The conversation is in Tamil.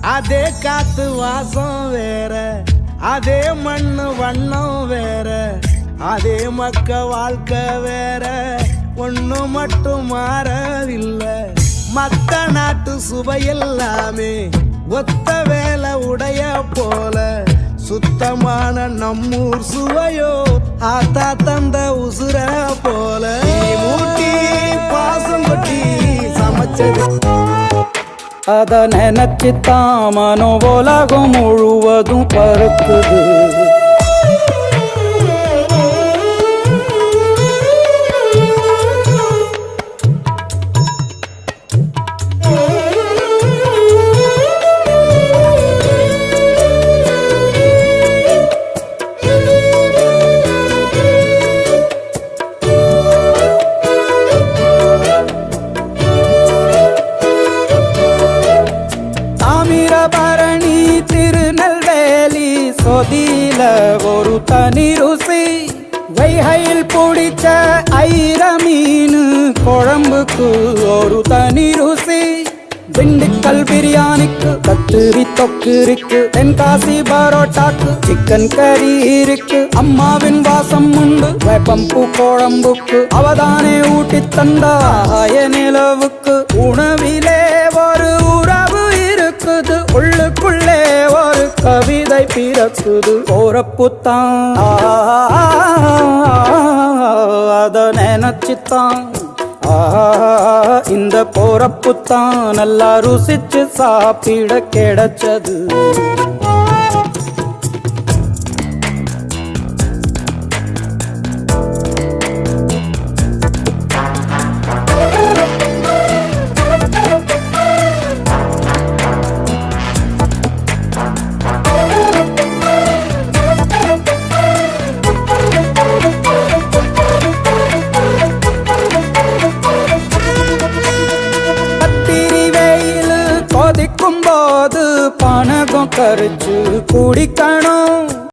அதே காத்து வாசம் வேற, அதே மண்ணு வண்ணம் வேற, அதே மக்க வாழ்க்கை வேற, ஒண்ணு மட்டும் மாறவில்லை. மத்த நாட்டு சுவையெல்லாமே ஒத்த வேலை உடைய போல, சுத்தமான நம்மூர் சுவையோ ஆத்தா தந்த உசுர போல. மூட்டி பாசம் கொட்டி சமைச்சது அத நினைச்சுத்தான் மனோ உலகம் முழுவதும் பருக்குது. பரணி திருநெல்வேலி சொதியில ஒரு தனி ருசி. வைகையில் பிடிச்ச ஐர மீன் குழம்புக்கு ஒரு தனி ருசி. திண்டுக்கல் பிரியாணிக்கு கத்திரி தொக்கு இருக்கு. தென்காசி பரோட்டாக்கு சிக்கன் கறி இருக்கு. அம்மாவின் வாசம் உண்டு வேப்பம்பூ குழம்புக்கு. அவதானே ஊட்டி தந்தாய நிலவுக்கு. உணவிலே ஒரு உறவு இருக்குது. உள்ளுக்குள்ளே ஒரு கவிதை பிறக்குது. போறப்புத்தான் அத நினைச்சுத்தான் இந்த போறப்புத்தான் நல்லா ருசிச்சு சாப்பிட கிடைச்சது. போது பணகம் கரைச்சு குடிக்கணும்.